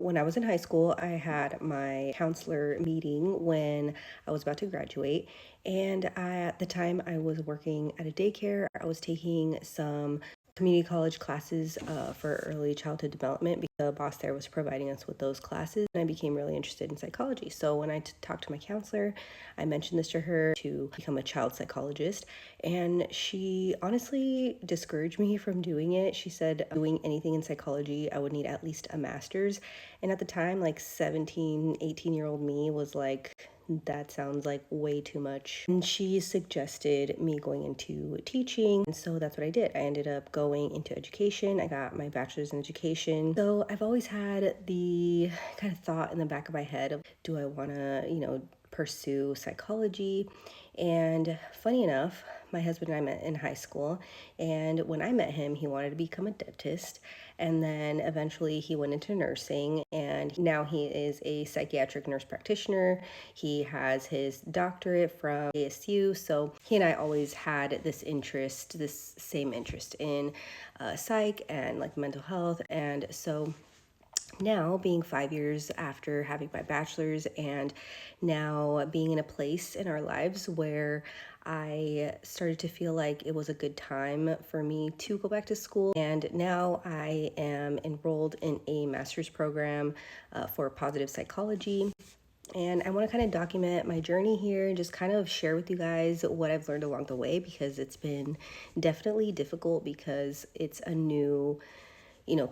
When I was in high school, I had my counselor meeting when I was about to graduate. At the time, I was working at a daycare. I was taking some community college classes for early childhood development because the boss there was providing us with those classes. And I became really interested in psychology. So when I talked to my counselor, I mentioned this to her to become a child psychologist. And she honestly discouraged me from doing it. She said, doing anything in psychology, I would need at least a master's. And at the time, like 17, 18-year-old me was like, that sounds like way too much. And she suggested me going into teaching. And so that's what I did. I ended up going into education. I got my bachelor's in education. So I've always had the kind of thought in the back of my head of, do I want to, pursue psychology? And funny enough, my husband and I met in high school. And when I met him, he wanted to become a dentist. And then eventually he went into nursing. And now he is a psychiatric nurse practitioner. He has his doctorate from ASU. So he and I always had this interest, this same interest in psych and like mental health. And so now, being 5 years after having my bachelor's and now being in a place in our lives where I started to feel like it was a good time for me to go back to school. And now I am enrolled in a master's program for positive psychology. And I want to kind of document my journey here and just kind of share with you guys what I've learned along the way, because it's been definitely difficult because it's a new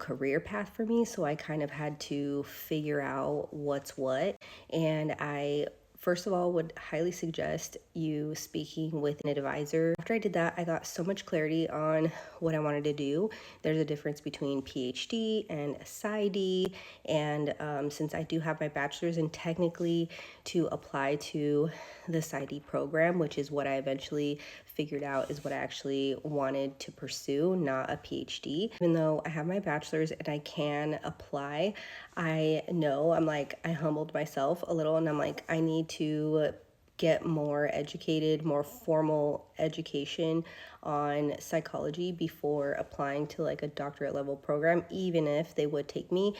career path for me. So I kind of had to figure out what's what. And I, first of all, would highly suggest you speaking with an advisor. After I did that, I got so much clarity on what I wanted to do. There's a difference between PhD and PsyD. And since I do have my bachelor's, and technically to apply to the PsyD program, which is what I eventually figured out is what I actually wanted to pursue, not a PhD. Even though I have my bachelor's and I can apply, I know I humbled myself a little and I'm like, I need to get more educated, more formal education on psychology before applying to like a doctorate level program, even if they would take me.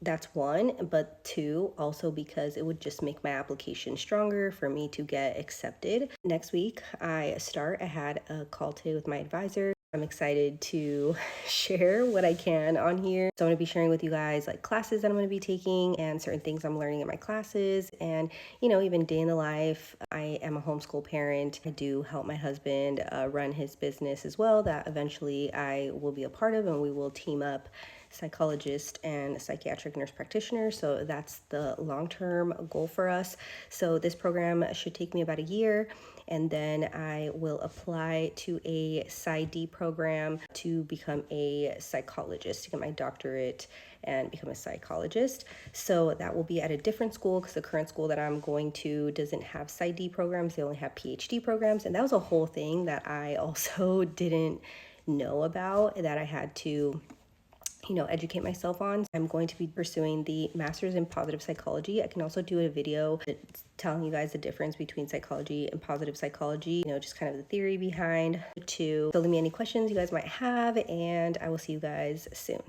That's one, but two, also because it would just make my application stronger for me to get accepted. Next week, I had a call today with my advisor. I'm excited to share what I can on here. So I'm going to be sharing with you guys like classes that I'm going to be taking and certain things I'm learning in my classes and, even day in the life. I am a homeschool parent. I do help my husband run his business as well that eventually I will be a part of, and we will team up psychologist and psychiatric nurse practitioner. So that's the long-term goal for us. So this program should take me about a year, and then I will apply to a PsyD program to become a psychologist, to get my doctorate and become a psychologist. So that will be at a different school because the current school that I'm going to doesn't have PsyD programs. They only have PhD programs. And that was a whole thing that I also didn't know about, that I had to educate myself on. I'm going to be pursuing the master's in positive psychology. I can also do a video telling you guys the difference between psychology and positive psychology, just kind of the theory behind the two. So leave me any questions you guys might have, and I will see you guys soon.